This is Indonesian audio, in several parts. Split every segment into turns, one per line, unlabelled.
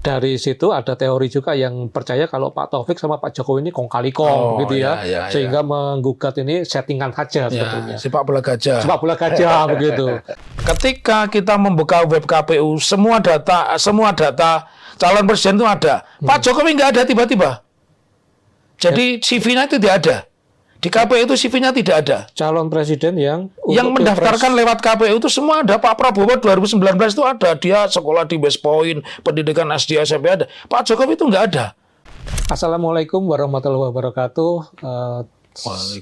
dari situ ada teori juga yang percaya kalau Pak Taufik sama Pak Jokowi ini kong kali kong begitu ya. Sehingga menggugat ini settingan saja sebetulnya.
Sepak bola gajah.
Sepak bola gajah begitu.
Ketika kita membuka web KPU, semua data calon presiden itu ada. Pak Jokowi nggak ada tiba-tiba. Jadi CV-nya itu tidak ada. Di KPU itu CV-nya tidak ada.
Calon presiden yang
mendaftarkan lewat KPU itu semua ada. Pak Prabowo 2019 itu ada. Dia sekolah di West Point, pendidikan SD, SMP ada. Pak Jokowi itu nggak ada.
Assalamualaikum warahmatullahi wabarakatuh.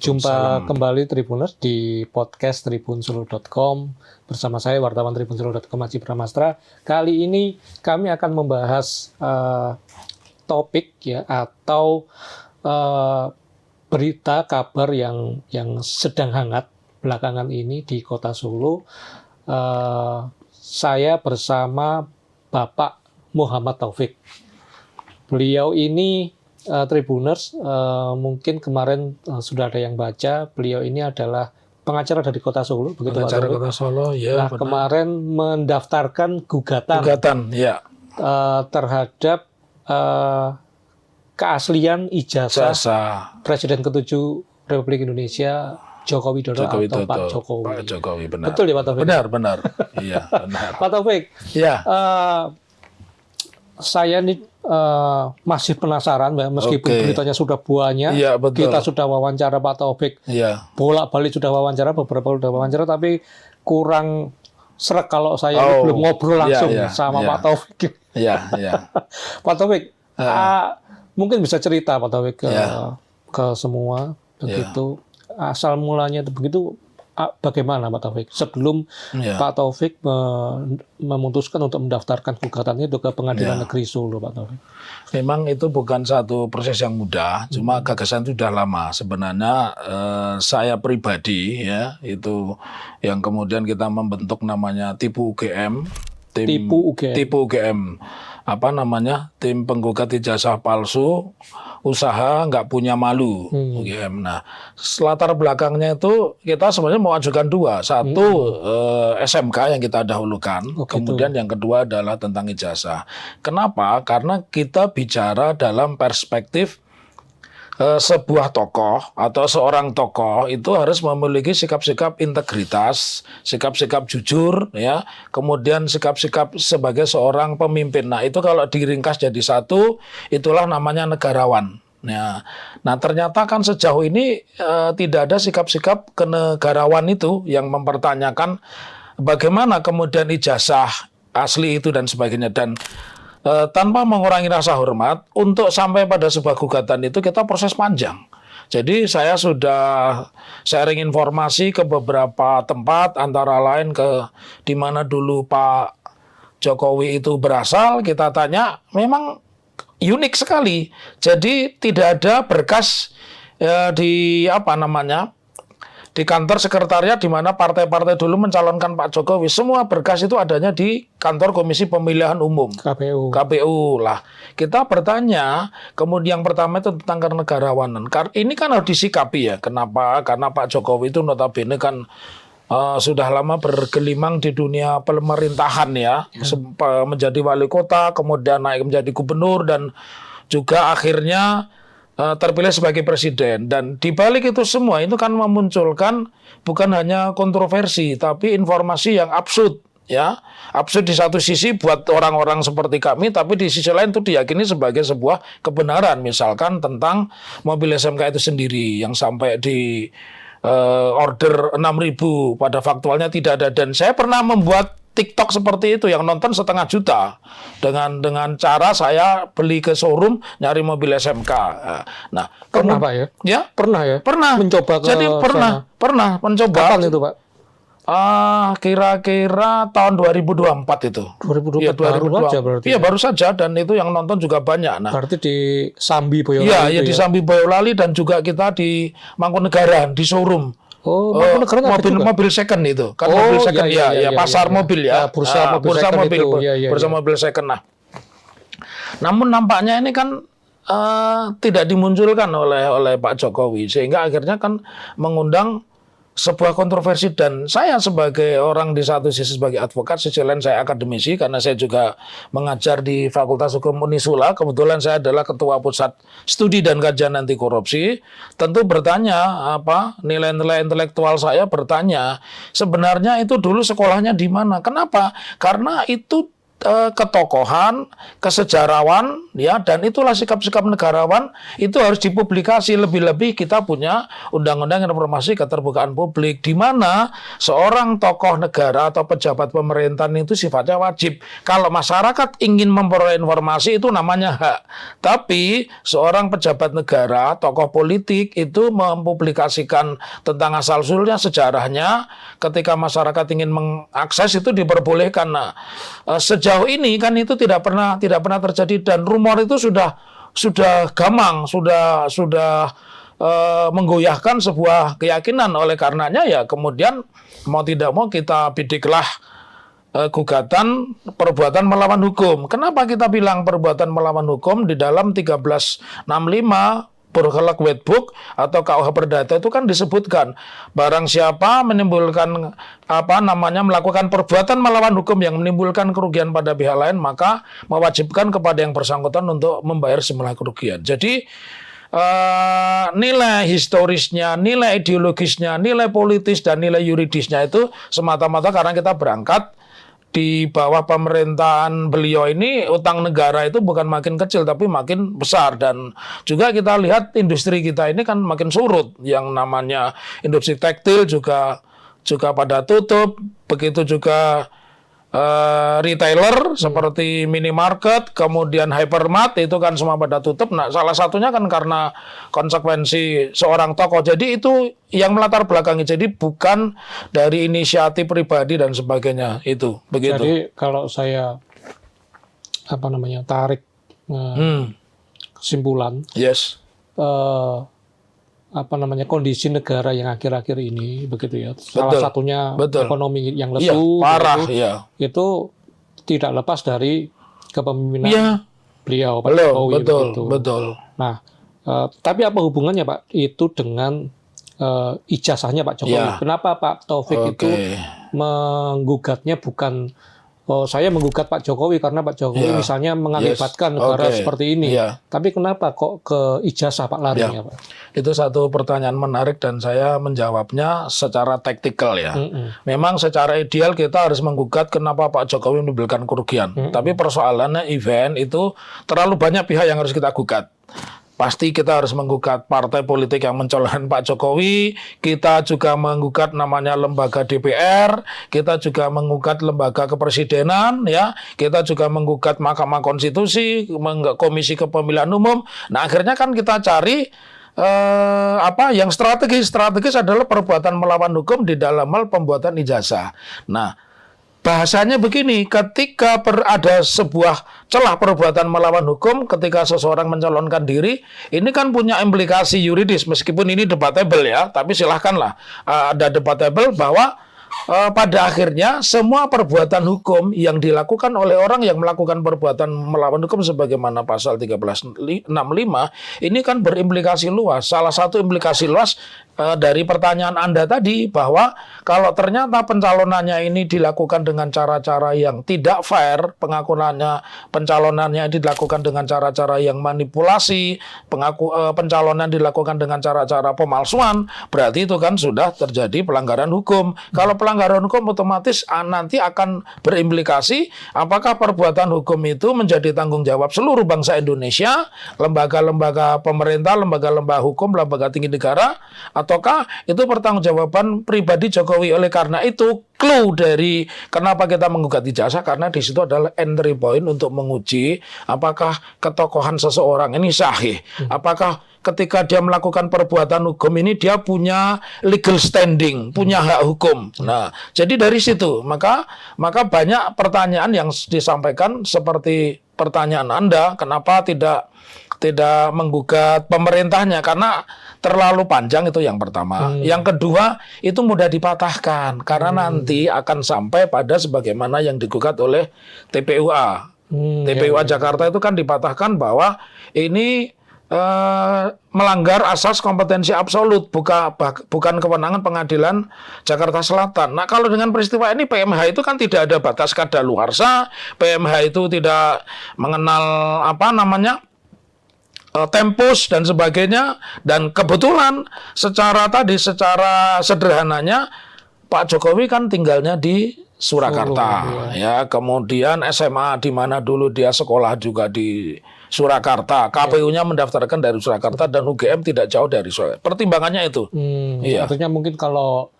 Jumpa kembali Tribuners di podcast tribunsulu.com bersama saya wartawan tribunsulu.com Haji Pramastra. Kali ini kami akan membahas topik ya atau berita kabar yang sedang hangat belakangan ini di Kota Solo. Saya bersama Bapak Muhammad Taufik. Beliau ini Tribuners, mungkin kemarin sudah ada yang baca. Beliau ini adalah pengacara dari Kota Solo, begitu Pak Taufik?
Kota Solo, ya.
Nah, kemarin mendaftarkan gugatan
ya.
Terhadap keaslian ijazah Presiden ke-7 Republik Indonesia Joko Widodo atau Pak Jokowi.
Pak Jokowi, benar.
Betul ya Pak Taufik?
Benar. Iya, benar.
Pak Taufik,
ya.
Saya ini masih penasaran, meskipun beritanya sudah banyak.
Ya, betul.
Kita sudah wawancara Pak Taufik.
Ya.
Bolak-balik sudah wawancara, beberapa sudah wawancara, tapi kurang sreg kalau saya belum ngobrol langsung sama Pak Taufik.
Iya.
Pak Taufik, mungkin bisa cerita Pak Taufik ke semua begitu. Asal mulanya itu begitu, bagaimana Pak Taufik sebelum Pak Taufik memutuskan untuk mendaftarkan gugatannya itu ke Pengadilan Negeri Solo, Pak Taufik?
Memang itu bukan satu proses yang mudah, cuma gagasan itu sudah lama. Sebenarnya saya pribadi ya itu yang kemudian kita membentuk namanya Tipu UGM. Tipu UGM. Apa namanya, tim penggugat ijazah palsu usaha nggak punya malu UGM. Nah, latar belakangnya itu kita sebenarnya mau ajukan dua, satu SMK yang kita dahulukan, kemudian yang kedua adalah tentang ijazah. Kenapa? Karena kita bicara dalam perspektif sebuah tokoh atau seorang tokoh itu harus memiliki sikap-sikap integritas, sikap-sikap jujur, ya, kemudian sikap-sikap sebagai seorang pemimpin. Nah, itu kalau diringkas jadi satu, itulah namanya negarawan. Ya. Nah, ternyata kan sejauh ini tidak ada sikap-sikap kenegarawan itu yang mempertanyakan bagaimana kemudian ijazah asli itu dan sebagainya. Dan tanpa mengurangi rasa hormat, untuk sampai pada sebuah gugatan itu kita proses panjang. Jadi saya sudah sharing informasi ke beberapa tempat, antara lain ke di mana dulu Pak Jokowi itu berasal. Kita tanya, memang unik sekali. Jadi tidak ada berkas di kantor sekretariat di mana partai-partai dulu mencalonkan Pak Jokowi. Semua berkas itu adanya di kantor Komisi Pemilihan Umum. KPU lah. Kita bertanya, kemudian yang pertama itu tentang kenegarawanan. Ini kan harus disikapi ya. Kenapa? Karena Pak Jokowi itu notabene kan sudah lama bergelimang di dunia pemerintahan ya. Menjadi wali kota, kemudian naik menjadi gubernur, dan juga akhirnya terpilih sebagai presiden. Dan di balik itu semua itu kan memunculkan bukan hanya kontroversi tapi informasi yang absurd ya. Absurd di satu sisi buat orang-orang seperti kami, tapi di sisi lain itu diyakini sebagai sebuah kebenaran. Misalkan tentang mobil SMK itu sendiri yang sampai di order 6.000 pada faktualnya tidak ada. Dan saya pernah membuat TikTok seperti itu yang nonton 500.000 dengan cara saya beli ke showroom nyari mobil SMK. Nah,
pernah Pak ya?
Ya,
pernah mencoba ke
Jadi pernah mencoba.
Kapan itu Pak?
Kira-kira tahun 2024 itu.
2024 baru saja berarti.
Iya, baru saja, dan itu yang nonton juga banyak. Nah,
berarti di Sambi Boyolali.
Iya, di Sambi Boyolali, dan juga kita di Mangkunegaran di showroom. Mobil second itu kan, mobil second pasar mobil ya, bursa mobil second. Nah, namun nampaknya ini kan tidak dimunculkan oleh Pak Jokowi, sehingga akhirnya kan mengundang sebuah kontroversi, dan saya sebagai orang di satu sisi sebagai advokat, sisi lain saya akademisi karena saya juga mengajar di Fakultas Hukum Unisula. Kebetulan saya adalah Ketua Pusat Studi dan Kajian Anti Korupsi. Tentu bertanya nilai-nilai intelektual saya bertanya, sebenarnya itu dulu sekolahnya di mana? Kenapa? Karena itu ketokohan, kesejarawan, ya, dan itulah sikap-sikap negarawan itu harus dipublikasi. Lebih-lebih kita punya Undang-Undang Informasi Keterbukaan Publik, di mana seorang tokoh negara atau pejabat pemerintahan itu sifatnya wajib. Kalau masyarakat ingin memperoleh informasi itu namanya hak. Tapi seorang pejabat negara, tokoh politik itu mempublikasikan tentang asal-usulnya, sejarahnya. Ketika masyarakat ingin mengakses itu diperbolehkan. Nah, sejauh ini kan itu tidak pernah terjadi, dan rumor itu sudah gamang, sudah menggoyahkan sebuah keyakinan. Oleh karenanya ya kemudian mau tidak mau kita bidiklah gugatan perbuatan melawan hukum. Kenapa kita bilang perbuatan melawan hukum? Di dalam 1365 Burgerlijk Wetboek atau KUH Perdata itu kan disebutkan barang siapa menimbulkan melakukan perbuatan melawan hukum yang menimbulkan kerugian pada pihak lain, maka mewajibkan kepada yang bersangkutan untuk membayar semula kerugian. Jadi nilai historisnya, nilai ideologisnya, nilai politis dan nilai yuridisnya itu semata-mata karena kita berangkat di bawah pemerintahan beliau ini, utang negara itu bukan makin kecil tapi makin besar. Dan juga kita lihat industri kita ini kan makin surut. Yang namanya industri tekstil juga pada tutup. Begitu juga retailer seperti minimarket, kemudian hypermart itu kan semua pada tutup. Nah, salah satunya kan karena konsekuensi seorang tokoh. Jadi itu yang melatar belakangi. Jadi bukan dari inisiatif pribadi dan sebagainya itu. Begitu.
Jadi kalau saya tarik kesimpulan,
yes.
Kondisi negara yang akhir-akhir ini begitu ya. Salah satunya ekonomi yang lesu,
parah,
itu tidak lepas dari kepemimpinan beliau Pak Jokowi.
Betul.
Nah, tapi apa hubungannya Pak itu dengan ijazahnya Pak Jokowi? Kenapa Pak Taufik itu menggugatnya bukan saya menggugat Pak Jokowi karena Pak Jokowi misalnya mengakibatkan negara seperti ini. Tapi kenapa kok ke ijazah Pak larinya Pak?
Itu satu pertanyaan menarik dan saya menjawabnya secara taktikal ya. Memang secara ideal kita harus menggugat kenapa Pak Jokowi menimbulkan kerugian. Tapi persoalannya event itu terlalu banyak pihak yang harus kita gugat. Pasti kita harus menggugat partai politik yang mencalonkan Pak Jokowi, kita juga menggugat namanya lembaga DPR, kita juga menggugat lembaga kepresidenan, ya, kita juga menggugat Mahkamah Konstitusi, Komisi Kepemilihan Umum. Nah, akhirnya kan kita cari yang strategis adalah perbuatan melawan hukum di dalam hal pembuatan ijazah. Nah, bahasanya begini, ketika ada sebuah celah perbuatan melawan hukum, ketika seseorang mencalonkan diri, ini kan punya implikasi yuridis, meskipun ini debatable ya, tapi silahkanlah ada debatable bahwa pada akhirnya semua perbuatan hukum yang dilakukan oleh orang yang melakukan perbuatan melawan hukum sebagaimana pasal 1365 ini kan berimplikasi luas. Salah satu implikasi luas dari pertanyaan Anda tadi bahwa kalau ternyata pencalonannya ini dilakukan dengan cara-cara yang tidak fair, pencalonannya dilakukan dengan cara-cara yang manipulasi, pencalonan dilakukan dengan cara-cara pemalsuan, berarti itu kan sudah terjadi pelanggaran hukum. Kalau pelanggaran hukum otomatis nanti akan berimplikasi apakah perbuatan hukum itu menjadi tanggung jawab seluruh bangsa Indonesia, lembaga-lembaga pemerintah, lembaga-lembaga hukum, lembaga tinggi negara, ataukah itu pertanggungjawaban pribadi Jokowi. Oleh karena itu, clue dari kenapa kita menggugat ijazah, karena di situ adalah entry point untuk menguji apakah ketokohan seseorang ini sahih. Apakah ketika dia melakukan perbuatan hukum ini dia punya legal standing, punya hak hukum. Nah, jadi dari situ maka banyak pertanyaan yang disampaikan seperti pertanyaan Anda, kenapa tidak menggugat pemerintahnya, karena terlalu panjang, itu yang pertama. Yang kedua, itu mudah dipatahkan karena nanti akan sampai pada sebagaimana yang digugat oleh TPUA. TPUA Jakarta itu kan dipatahkan bahwa ini melanggar asas kompetensi absolut, bukan kewenangan pengadilan Jakarta Selatan. Nah, kalau dengan peristiwa ini PMH itu kan tidak ada batas kadaluarsa, PMH itu tidak mengenal tempus dan sebagainya, dan kebetulan secara sederhananya Pak Jokowi kan tinggalnya di Surakarta, ya, kemudian SMA di mana dulu dia sekolah juga di Surakarta, KPU-nya mendaftarkan dari Surakarta dan UGM tidak jauh dari Surakarta. Pertimbangannya itu. Iya.
Artinya mungkin kalau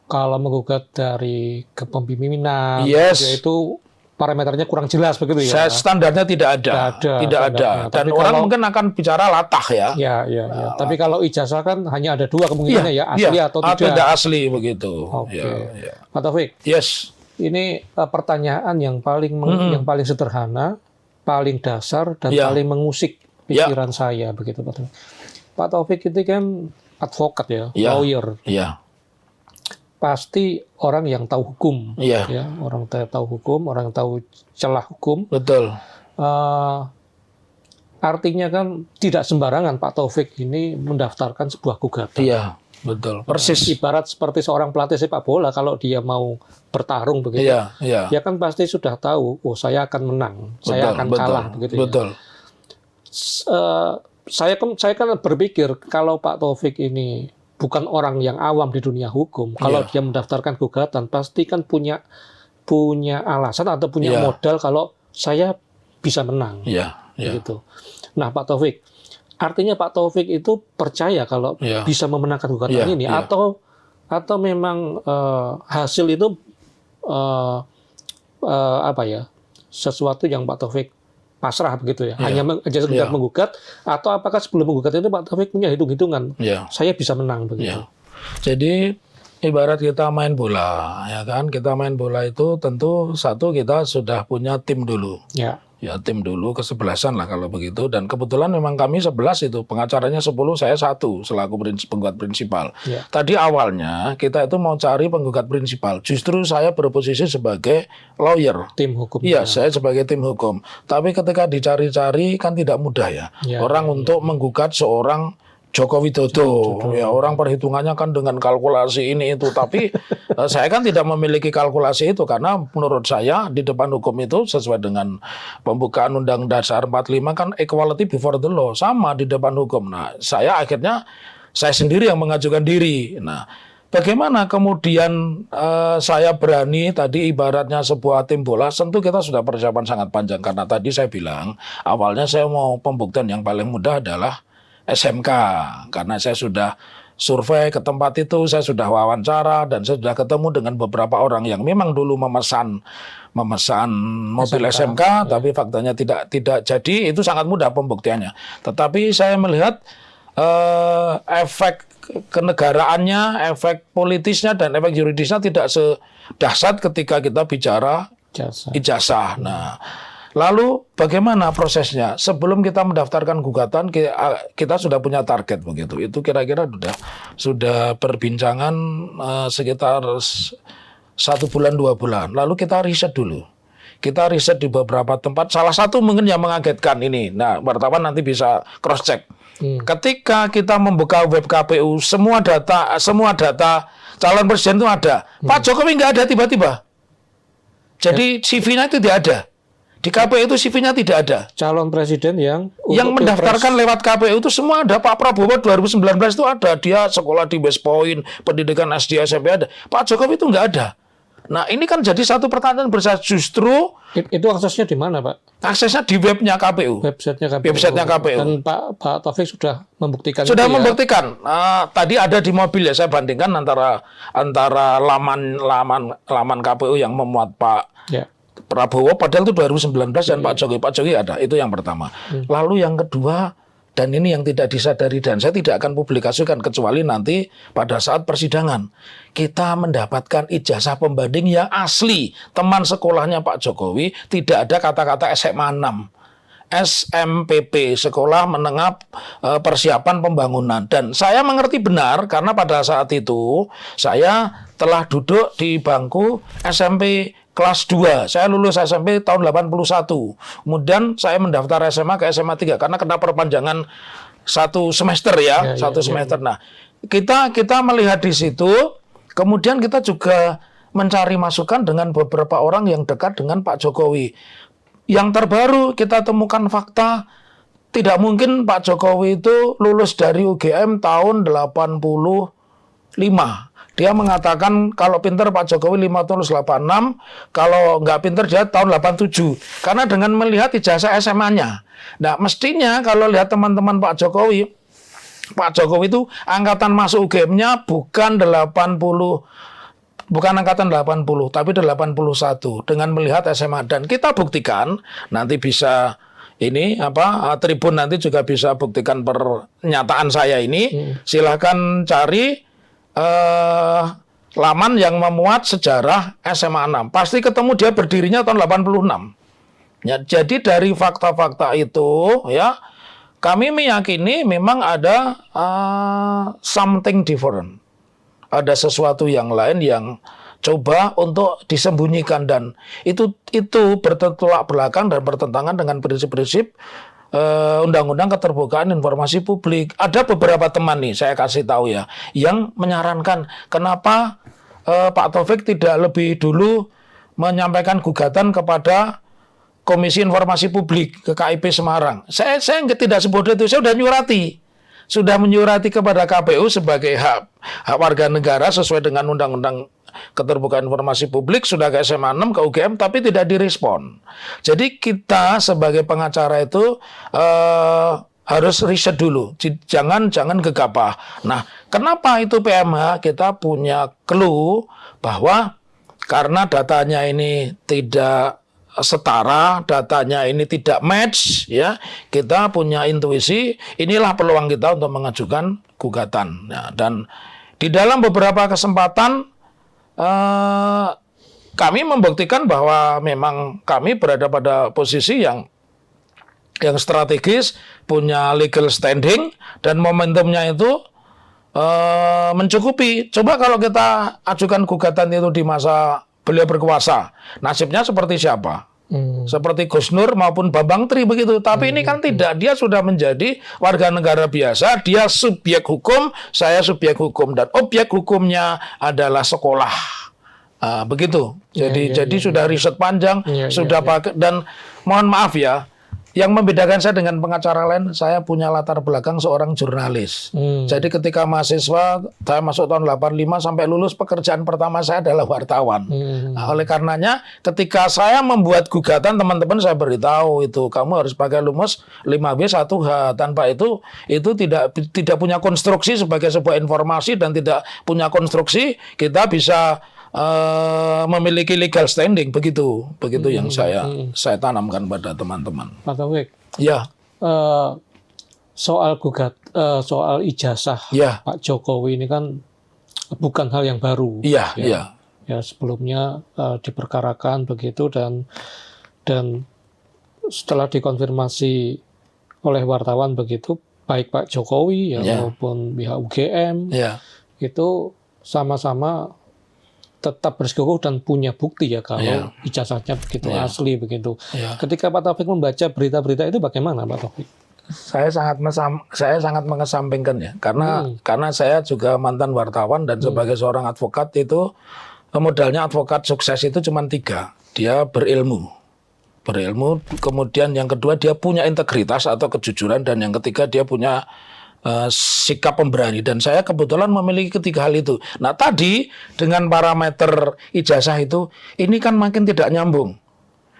menggugat dari kepemimpinan, itu parameternya kurang jelas begitu ya.
Standarnya tidak ada. Dan tapi orang mungkin akan bicara latah ya.
Ya. Tapi kalau ijazah kan hanya ada dua kemungkinannya ya, asli atau tidak.
Atau tidak asli begitu.
Oke. Pak Taufik.
Yes.
Ini pertanyaan yang paling sederhana, paling dasar dan paling mengusik pikiran saya begitu Pak Taufik. Pak Taufik itu kan advokat ya, lawyer.
Iya.
Pasti orang yang tahu hukum,
ya,
orang tahu hukum, orang tahu celah hukum.
Betul.
Artinya kan tidak sembarangan Pak Taufik ini mendaftarkan sebuah gugatan.
Iya, betul. Persis.
Ibarat seperti seorang pelatih sepak bola kalau dia mau bertarung begitu.
Iya.
Dia kan pasti sudah tahu, saya akan menang, saya akan kalah begitu.
Betul.
Saya kan berpikir kalau Pak Taufik ini bukan orang yang awam di dunia hukum, kalau dia mendaftarkan gugatan pasti kan punya alasan atau punya modal kalau saya bisa menang. Gitu. Nah, Pak Taufik, artinya Pak Taufik itu percaya kalau bisa memenangkan gugatan ini atau memang hasil itu sesuatu yang Pak Taufik pasrah begitu ya, hanya sekedar menggugat, atau apakah sebelum menggugat itu Pak Taufik punya hitung-hitungan, saya bisa menang begitu.
Jadi ibarat kita main bola, ya kan, kita main bola itu tentu satu kita sudah punya tim dulu. Ya tim dulu kesebelasan lah kalau begitu, dan kebetulan memang kami 11 itu, pengacaranya 10, saya 1 selaku penggugat prinsipal. Tadi awalnya kita itu mau cari penggugat prinsipal, justru saya berposisi sebagai lawyer.
Tim hukum.
Iya, saya sebagai tim hukum. Tapi ketika dicari-cari kan tidak mudah ya. Orang untuk menggugat seorang Joko Widodo. Ya, orang perhitungannya kan dengan kalkulasi ini itu, tapi saya kan tidak memiliki kalkulasi itu, karena menurut saya di depan hukum itu sesuai dengan pembukaan Undang Dasar 45 kan equality before the law, sama di depan hukum. Nah, saya sendiri yang mengajukan diri. Nah, bagaimana kemudian saya berani tadi ibaratnya sebuah tim bola, tentu kita sudah persiapan sangat panjang, karena tadi saya bilang awalnya saya mau pembuktian yang paling mudah adalah SMK, karena saya sudah survei ke tempat itu, saya sudah wawancara, dan saya sudah ketemu dengan beberapa orang yang memang dulu memesan mobil SMK, tapi faktanya tidak jadi. Itu sangat mudah pembuktiannya. Tetapi saya melihat efek kenegaraannya, efek politisnya, dan efek yuridisnya tidak sedahsyat ketika kita bicara ijazah. Nah, lalu bagaimana prosesnya? Sebelum kita mendaftarkan gugatan, kita sudah punya target begitu. Itu kira-kira sudah perbincangan sekitar 1 bulan 2 bulan. Lalu kita riset dulu. Kita riset di beberapa tempat. Salah satu mungkin yang mengagetkan ini. Nah, wartawan nanti bisa cross check. Ketika kita membuka web KPU, semua data calon presiden itu ada. Pak Jokowi nggak ada tiba-tiba. Jadi CV-nya itu tidak ada. Di KPU itu CV-nya tidak ada.
Calon presiden yang
mendaftarkan lewat KPU itu semua ada. Pak Prabowo 2019 itu ada. Dia sekolah di West Point, pendidikan SD, SMP ada. Pak Jokowi itu nggak ada. Nah, ini kan jadi satu pertanyaan besar. Justru
itu aksesnya di mana, Pak?
Aksesnya di webnya KPU. Websitenya KPU.
Dan Pak Taufik sudah membuktikan.
Sudah membuktikan. Tadi ada di mobil ya, saya bandingkan antara laman KPU yang memuat Pak Prabowo, padahal itu 2019 dan Pak Jokowi ada. Itu yang pertama. Lalu yang kedua, dan ini yang tidak disadari dan saya tidak akan publikasikan kecuali nanti pada saat persidangan, kita mendapatkan ijazah pembanding yang asli. Teman sekolahnya Pak Jokowi tidak ada kata-kata SMA 6. SMPP, Sekolah Menengah Persiapan Pembangunan. Dan saya mengerti benar karena pada saat itu saya telah duduk di bangku SMP kelas 2. Saya lulus SMP tahun 81. Kemudian saya mendaftar SMA ke SMA 3 karena kena perpanjangan satu semester ya, satu semester. Nah, kita melihat di situ, kemudian kita juga mencari masukan dengan beberapa orang yang dekat dengan Pak Jokowi. Yang terbaru kita temukan fakta, tidak mungkin Pak Jokowi itu lulus dari UGM tahun 85. Dia mengatakan kalau pinter Pak Jokowi 5 tahun 86, kalau nggak pinter dia tahun 87. Karena dengan melihat ijazah SMA-nya. Nah, mestinya kalau lihat teman-teman Pak Jokowi itu angkatan masuk UGM-nya bukan angkatan 80, tapi 81 dengan melihat SMA. Dan kita buktikan, nanti bisa Tribun nanti juga bisa buktikan pernyataan saya ini. Silakan cari laman yang memuat sejarah SMA 6. Pasti ketemu dia berdirinya tahun 86. Ya, jadi dari fakta-fakta itu ya, kami meyakini memang ada something different. Ada sesuatu yang lain yang coba untuk disembunyikan, dan itu bertolak belakang dan bertentangan dengan prinsip-prinsip Undang-Undang Keterbukaan Informasi Publik. Ada beberapa teman nih, saya kasih tahu ya, yang menyarankan kenapa Pak Taufik tidak lebih dulu menyampaikan gugatan kepada Komisi Informasi Publik ke KIP Semarang. Saya tidak sebodoh itu, saya sudah menyurati kepada KPU sebagai hak warga negara sesuai dengan Undang-Undang Keterbukaan Informasi Publik, sudah ke SMA 6, ke UGM, tapi tidak direspon. Jadi kita sebagai pengacara itu harus riset dulu, jangan gegabah. Nah, kenapa itu PMH? Kita punya clue bahwa karena datanya ini tidak setara, datanya ini tidak match, ya, kita punya intuisi, inilah peluang kita untuk mengajukan gugatan. Nah, dan di dalam beberapa kesempatan kami membuktikan bahwa memang kami berada pada posisi yang strategis, punya legal standing, dan momentumnya itu mencukupi. Coba kalau kita ajukan gugatan itu di masa beliau berkuasa, nasibnya seperti siapa? Seperti Gus Nur maupun Bambang Tri begitu. Tapi ini kan tidak, dia sudah menjadi warga negara biasa, dia subjek hukum, saya subjek hukum, dan objek hukumnya adalah sekolah. Begitu. Jadi sudah riset panjang, sudah pakai, dan mohon maaf ya, yang membedakan saya dengan pengacara lain, saya punya latar belakang seorang jurnalis. Jadi ketika mahasiswa, saya masuk tahun 85 sampai lulus, pekerjaan pertama saya adalah wartawan. Nah, oleh karenanya, ketika saya membuat gugatan, teman-teman saya beritahu itu, kamu harus pakai rumus 5B 1H. Tanpa itu tidak punya konstruksi sebagai sebuah informasi, dan tidak punya konstruksi, kita bisa memiliki legal standing, begitu yang saya tanamkan pada teman-teman.
Pak Taufik,
ya,
soal ijazah Pak Jokowi ini kan bukan hal yang baru.
Ya,
sebelumnya diperkarakan begitu, dan setelah dikonfirmasi oleh wartawan begitu, baik Pak Jokowi maupun pihak UGM itu sama-sama tetap bersikukuh dan punya bukti ya kalau ijazahnya begitu asli begitu. Ketika Pak Taufik membaca berita-berita itu bagaimana Pak Taufik?
Saya sangat mengesampingkan ya, karena saya juga mantan wartawan, dan sebagai seorang advokat itu modalnya advokat sukses itu cuma 3. Dia berilmu, kemudian yang kedua dia punya integritas atau kejujuran, dan yang ketiga dia punya sikap pemberani, dan saya kebetulan memiliki 3 hal itu. Nah, tadi dengan parameter ijazah itu, ini kan makin tidak nyambung.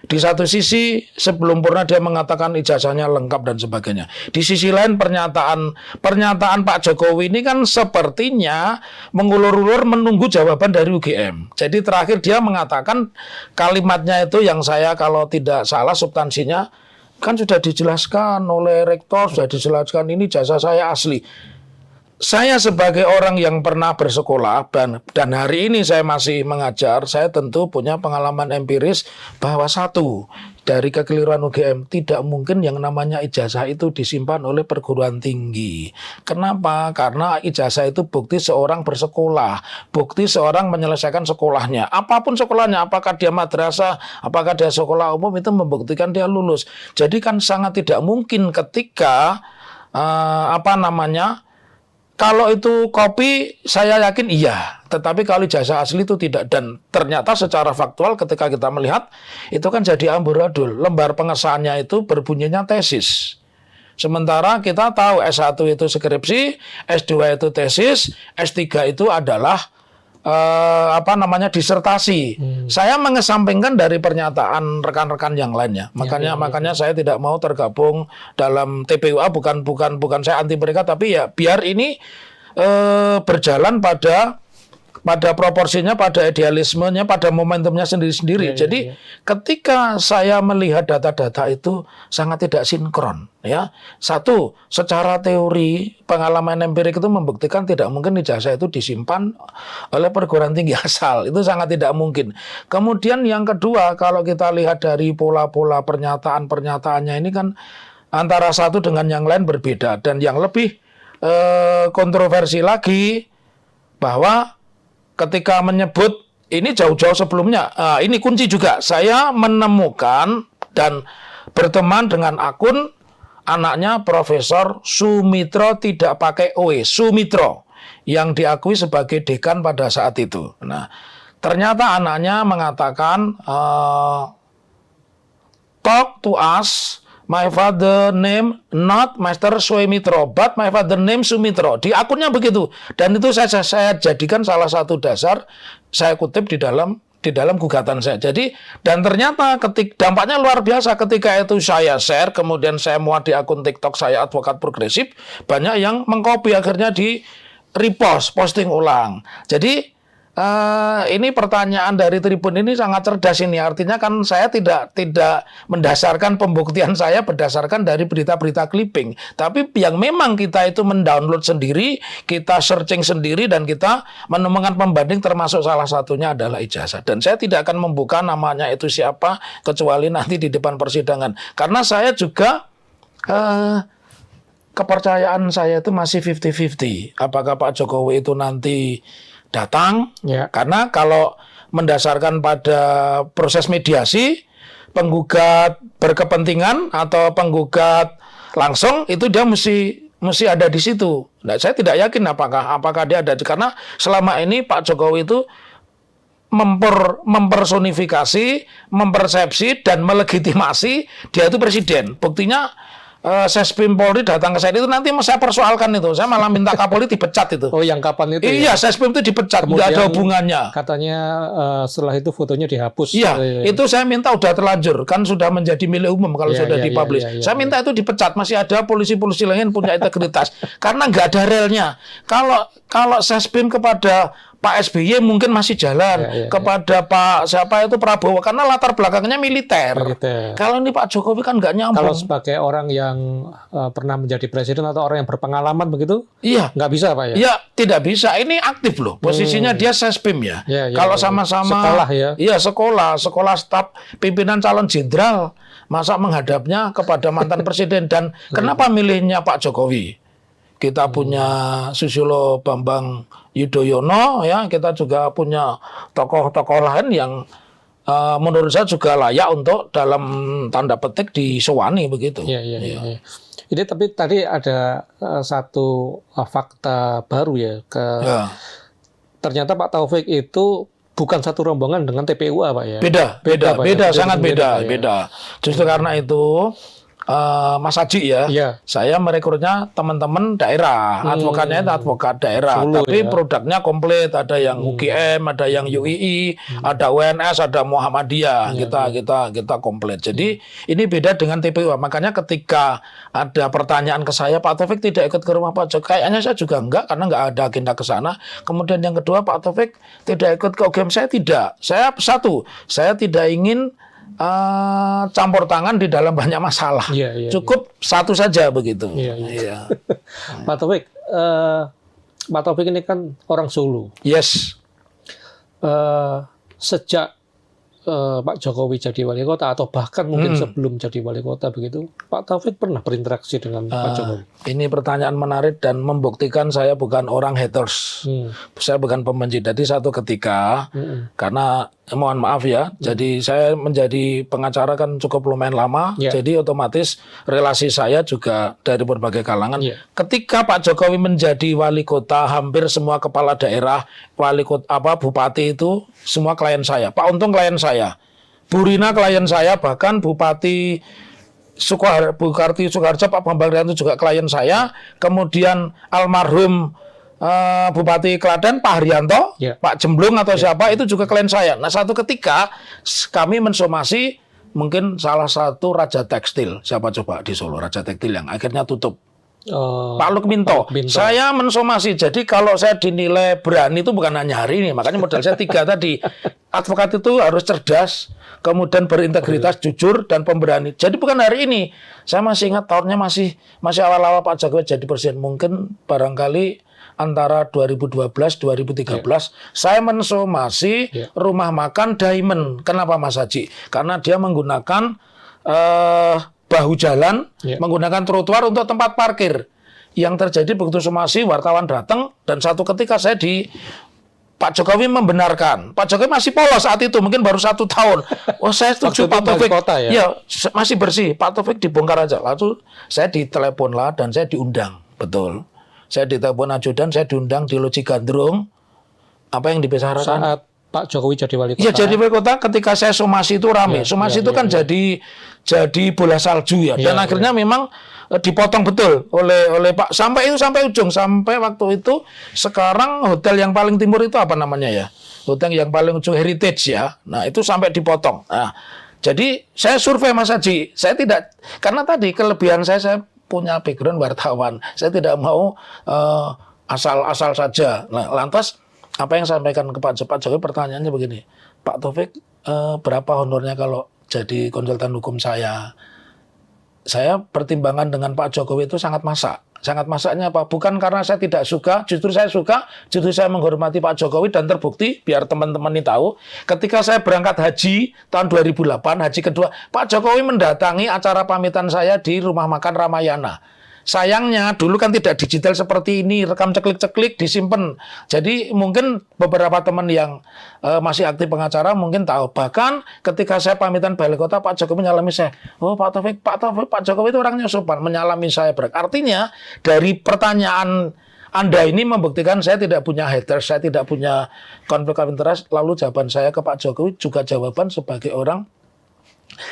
Di satu sisi sebelum purna dia mengatakan ijazahnya lengkap dan sebagainya. Di sisi lain pernyataan Pak Jokowi ini kan sepertinya mengulur-ulur menunggu jawaban dari UGM. Jadi terakhir dia mengatakan kalimatnya itu yang saya kalau tidak salah substansinya, kan sudah dijelaskan oleh rektor, sudah dijelaskan ini jasa saya asli. Saya sebagai orang yang pernah bersekolah dan hari ini saya masih mengajar, saya tentu punya pengalaman empiris bahwa satu, dari kekeliruan UGM, tidak mungkin yang namanya ijazah itu disimpan oleh perguruan tinggi. Kenapa? Karena ijazah itu bukti seorang bersekolah, bukti seorang menyelesaikan sekolahnya. Apapun sekolahnya, apakah dia madrasah, apakah dia sekolah umum, itu membuktikan dia lulus. Jadi kan sangat tidak mungkin ketika Kalau itu kopi, saya yakin iya. Tetapi kalau ijazah asli itu tidak. Dan ternyata secara faktual ketika kita melihat, itu kan jadi amburadul. Lembar pengesahannya itu berbunyinya tesis. Sementara kita tahu S1 itu skripsi, S2 itu tesis, S3 itu adalah disertasi. Saya mengesampingkan dari pernyataan rekan-rekan yang lainnya. Makanya saya tidak mau tergabung dalam TPUA, bukan saya anti mereka, tapi ya biar ini berjalan pada proporsinya, pada idealismenya, pada momentumnya sendiri-sendiri. Jadi ketika saya melihat data-data itu sangat tidak sinkron, ya. Satu, secara teori pengalaman empirik itu membuktikan tidak mungkin ijazah itu disimpan oleh perguruan tinggi asal. Itu sangat tidak mungkin. Kemudian yang kedua, kalau kita lihat dari pola-pola pernyataan-pernyataannya ini kan antara satu dengan yang lain berbeda. Dan yang lebih kontroversi lagi bahwa ketika menyebut ini jauh-jauh sebelumnya, ini kunci juga. Saya menemukan dan berteman dengan akun anaknya Profesor Sumitro, tidak pakai OE, Sumitro, yang diakui sebagai dekan pada saat itu. Nah, ternyata anaknya mengatakan, talk to us. My father name not Master Sumitro, but my father name Sumitro. Di akunnya begitu. Dan itu saya jadikan salah satu dasar, saya kutip di dalam gugatan saya. Jadi, dan ternyata dampaknya luar biasa ketika itu saya share, kemudian saya muat di akun TikTok saya Advokat Progresif, banyak yang mengcopy, akhirnya di repost, posting ulang. Jadi, ini pertanyaan dari Tribun ini sangat cerdas ini. Artinya kan saya tidak mendasarkan pembuktian saya berdasarkan dari berita-berita clipping. Tapi yang memang kita itu mendownload sendiri, kita searching sendiri, dan kita menemukan pembanding, termasuk salah satunya adalah ijazah. Dan saya tidak akan membuka namanya itu siapa, kecuali nanti di depan persidangan. Karena saya juga kepercayaan saya itu masih 50-50. Apakah Pak Jokowi itu nanti datang, karena kalau mendasarkan pada proses mediasi, penggugat berkepentingan atau penggugat langsung, itu dia mesti ada di situ. Nah, saya tidak yakin apakah dia ada, karena selama ini Pak Jokowi itu mempersonifikasi, mempersepsi, dan melegitimasi dia itu presiden. Buktinya Sespim Polri datang ke saya itu, nanti saya persoalkan itu. Saya malah minta Kapolri dipecat itu.
Oh, yang kapan itu?
Iya, Sespim itu dipecat, nggak ada hubungannya.
Katanya setelah itu fotonya dihapus.
Iya, itu saya minta, udah terlanjur. Kan sudah menjadi milik umum kalau sudah dipublish. Saya minta itu dipecat. Masih ada polisi-polisi lain punya integritas. Karena nggak ada relnya. Kalau Sespim kepada Pak SBY mungkin masih jalan, kepada Pak siapa itu Prabowo, karena latar belakangnya militer. Kalau ini Pak Jokowi kan nggak nyambung.
Kalau sebagai orang yang pernah menjadi presiden atau orang yang berpengalaman begitu, nggak bisa Pak ya?
Iya, tidak bisa. Ini aktif loh. Posisinya dia Sespim ya. Kalau sama-sama
sekolah ya.
Iya, sekolah staf pimpinan calon jenderal, masa menghadapnya kepada mantan presiden. Dan kenapa milihnya Pak Jokowi? Kita punya Susilo Bambang Yudhoyono, ya, kita juga punya tokoh-tokoh lain yang menurut saya juga layak untuk dalam tanda petik disewani begitu.
Iya. Ini tapi tadi ada satu fakta baru ya, ternyata Pak Taufik itu bukan satu rombongan dengan TPUA Pak ya.
Beda, sangat beda. Justru karena itu Mas Haji saya merekrutnya teman-teman daerah, advokatnya itu advokat daerah, Solo, tapi produknya komplit, ada yang UGM, ada yang UII, ada UNS, ada Muhammadiyah, kita komplit. Jadi ini beda dengan TPU. Makanya ketika ada pertanyaan ke saya, Pak Taufik tidak ikut ke rumah Pak Jokowi, kayaknya saya juga enggak, karena enggak ada agenda ke sana. Kemudian yang kedua, Pak Taufik tidak ikut ke UGM, saya tidak. Saya tidak ingin campur tangan di dalam banyak masalah. Cukup satu saja begitu.
Pak Taufik ini kan orang Solo.
Yes.
Sejak Pak Jokowi jadi wali kota atau bahkan mungkin sebelum jadi wali kota begitu, Pak Taufik pernah berinteraksi dengan Pak Jokowi?
Ini pertanyaan menarik dan membuktikan saya bukan orang haters. Saya bukan pembenci. Jadi satu ketika, karena mohon maaf ya, jadi saya menjadi pengacara kan cukup lumayan lama, jadi otomatis relasi saya juga dari berbagai kalangan. Ketika Pak Jokowi menjadi wali kota, hampir semua kepala daerah, wali kota, bupati itu semua klien saya. Pak Untung klien saya, Bu Rina klien saya, bahkan Bupati Bukarti Sukoharjo, Pak Bambang Rianto juga klien saya. Kemudian almarhum Bupati Klaten Pak Haryanto, Pak Jemblung atau siapa itu juga klien saya. Nah satu ketika kami mensomasi mungkin salah satu raja tekstil, siapa coba di Solo raja tekstil yang akhirnya tutup. Pak Lukminto. Saya mensomasi. Jadi kalau saya dinilai berani itu bukan hanya hari ini. Makanya modal saya 3 tadi. Advokat itu harus cerdas, kemudian berintegritas, jujur, dan pemberani. Jadi bukan hari ini. Saya masih ingat tahunnya masih awal-awal Pak Jokowi jadi presiden. Mungkin barangkali antara 2012-2013 saya mensomasi rumah makan Diamond. Kenapa Mas Haji? Karena dia menggunakan bahu jalan, menggunakan trotoar untuk tempat parkir. Yang terjadi begitu somasi, wartawan datang, dan satu ketika saya Pak Jokowi membenarkan. Pak Jokowi masih polos saat itu, mungkin baru 1 tahun. Oh saya setuju Pak Taufik. Ya, masih bersih. Pak Taufik dibongkar aja. Lalu saya ditelepon lah dan saya diundang. Betul. Saya ditelepon ajudan, saya diundang di Loji Gandrung. Apa yang dibicarakan?
Saat Pak Jokowi jadi wali kota.
Ya jadi wali kota ketika saya somasi itu rame. Somasi itu kan jadi bola salju ya. Dan akhirnya memang dipotong betul oleh Pak sampai ujung, sampai waktu itu sekarang hotel yang paling timur itu apa namanya ya? Hotel yang paling ujung Heritage ya. Nah, itu sampai dipotong. Nah, jadi saya survei Mas Haji. Saya tidak, karena tadi kelebihan saya punya background wartawan. Saya tidak mau asal-asal saja. Nah, lantas apa yang saya sampaikan ke Pak Jokowi, pertanyaannya begini, Pak Taufik berapa honornya kalau jadi konsultan hukum saya? Saya pertimbangan dengan Pak Jokowi itu sangat masak. Sangat masaknya apa? Bukan karena saya tidak suka, justru saya suka, justru saya menghormati Pak Jokowi dan terbukti, biar teman-teman ini tahu, ketika saya berangkat haji tahun 2008, haji kedua, Pak Jokowi mendatangi acara pamitan saya di rumah makan Ramayana. Sayangnya dulu kan tidak digital seperti ini, rekam ceklik-ceklik disimpan. Jadi mungkin beberapa teman yang masih aktif pengacara mungkin tahu. Bahkan ketika saya pamitan balik kota, Pak Jokowi menyalami saya. Oh Pak Jokowi itu orangnya sopan, menyalami saya. Artinya dari pertanyaan Anda ini membuktikan saya tidak punya haters, saya tidak punya konflik of interest. Lalu jawaban saya ke Pak Jokowi juga jawaban sebagai orang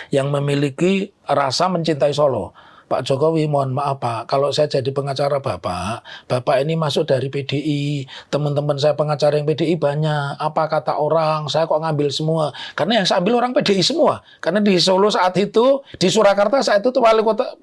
yang memiliki rasa mencintai Solo. Pak Jokowi, mohon maaf Pak, kalau saya jadi pengacara Bapak ini masuk dari PDI, teman-teman saya pengacara yang PDI banyak, apa kata orang, saya kok ngambil semua, karena yang saya ambil orang PDI semua, karena di Solo saat itu, di Surakarta saat itu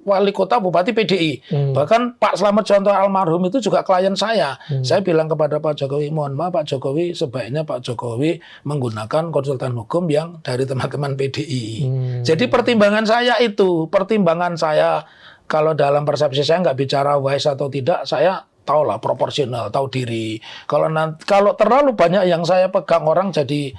wali kota Bupati PDI, bahkan Pak Slamet Jonto almarhum itu juga klien saya. Saya bilang kepada Pak Jokowi, mohon maaf Pak Jokowi, sebaiknya Pak Jokowi menggunakan konsultan hukum yang dari teman-teman PDI. Jadi pertimbangan saya kalau dalam persepsi saya nggak bicara wise atau tidak, saya tahulah proporsional, tahu diri. Kalau terlalu banyak yang saya pegang, orang jadi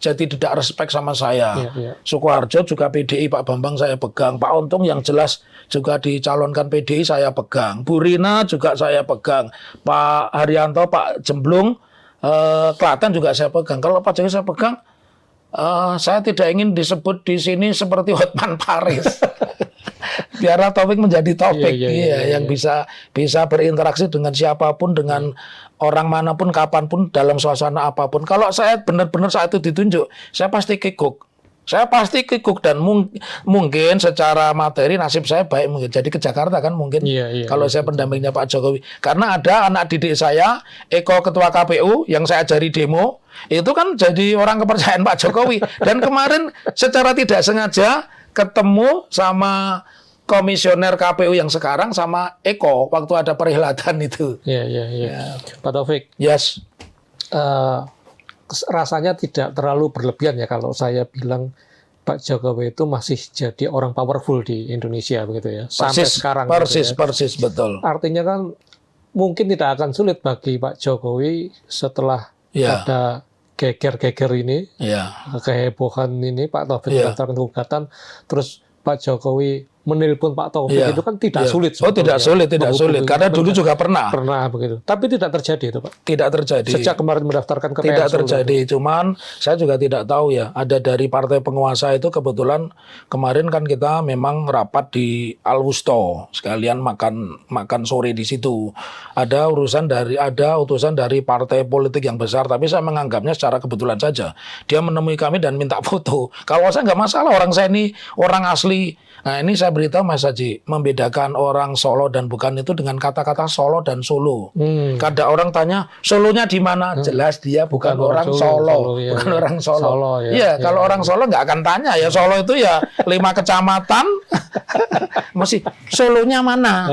tidak respect sama saya. Sukoharjo juga PDI, Pak Bambang saya pegang, Pak Untung yang jelas juga dicalonkan PDI saya pegang, Bu Rina juga saya pegang, Pak Haryanto, Pak Jemblung, Klaten juga saya pegang. Kalau Pak Jokowi saya pegang, saya tidak ingin disebut di sini seperti Hotman Paris. Biarlah topik menjadi topik yang bisa berinteraksi dengan siapapun, dengan orang manapun, kapanpun, dalam suasana apapun. Kalau saya benar-benar saat itu ditunjuk, saya pasti kikuk. Dan mungkin secara materi nasib saya baik mungkin. Jadi ke Jakarta kan mungkin kalau saya pendampingnya Pak Jokowi. Karena ada anak didik saya, Eko Ketua KPU yang saya ajari demo, itu kan jadi orang kepercayaan Pak Jokowi. Dan kemarin secara tidak sengaja ketemu sama komisioner KPU yang sekarang sama Eko waktu ada perhelatan itu.
Pak Taufik.
Yes.
Rasanya tidak terlalu berlebihan ya kalau saya bilang Pak Jokowi itu masih jadi orang powerful di Indonesia begitu ya. Sampai sekarang.
Persis, betul.
Artinya kan mungkin tidak akan sulit bagi Pak Jokowi setelah ada geger-geger ini, kehebohan ini, Pak Taufik mendaftarkan gugatan, terus Pak Jokowi menelpon Pak Taufik itu kan tidak sulit.
Oh tidak sulit. Karena dulu juga pernah
begitu. Tapi tidak terjadi itu Pak.
Tidak terjadi.
Sejak kemarin mendaftarkan ke
tidak terjadi. Cuman saya juga tidak tahu ya. Ada dari partai penguasa itu kebetulan kemarin kan kita memang rapat di Al-Wusto, sekalian makan sore di situ. Ada utusan dari partai politik yang besar. Tapi saya menganggapnya secara kebetulan saja. Dia menemui kami dan minta foto. Kalau saya nggak masalah, orang saya ini orang asli. Nah ini saya beritahu Mas Haji, membedakan orang Solo dan bukan itu dengan kata-kata Solo dan Solo. Kadang orang tanya, Solonya di mana? Jelas dia bukan orang Solo. Bukan orang Solo. Kalau orang Solo nggak akan tanya ya, Solo itu ya 5 kecamatan. Masih Solonya mana?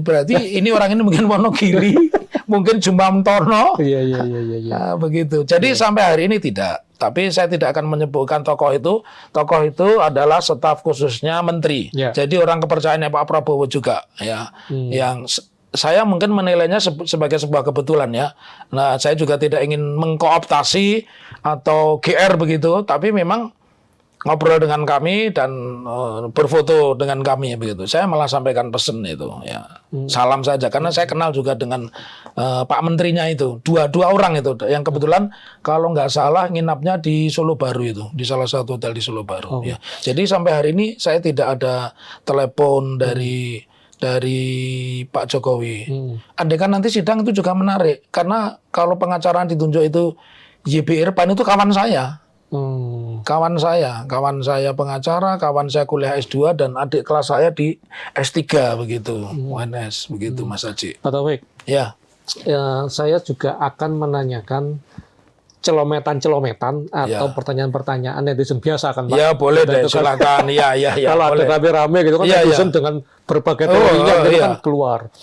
Berarti ini orang ini mungkin Wonogiri, mungkin Jumbamtono. Iya. Begitu. Jadi sampai hari ini tidak. Tapi saya tidak akan menyebutkan tokoh itu. Tokoh itu adalah staf khususnya menteri. Jadi orang kepercayaannya Pak Prabowo juga, ya. Yang saya mungkin menilainya sebagai sebuah kebetulan ya. Nah, saya juga tidak ingin mengkooptasi atau GR begitu, tapi memang ngobrol dengan kami dan berfoto dengan kami begitu. Saya malah sampaikan pesan itu ya. Salam saja karena saya kenal juga dengan Pak Menterinya itu. Dua orang itu yang kebetulan kalau nggak salah nginapnya di Solo Baru itu, di salah satu hotel di Solo Baru ya. Jadi sampai hari ini saya tidak ada telepon dari Pak Jokowi. Andai kan nanti sidang itu juga menarik karena kalau pengacara ditunjuk itu YB Irfan itu kawan saya. Kawan saya pengacara, kawan saya kuliah S2 dan adik kelas saya di S3 begitu, UNS begitu Mas Haji.
Pak Taufik, saya juga akan menanyakan celometan atau pertanyaan-pertanyaan netizen biasa kan Pak?
Ya boleh deh, silakan.
Kalau ada rame-rame gitu kan netizen dengan berbagai teorinya kan keluar.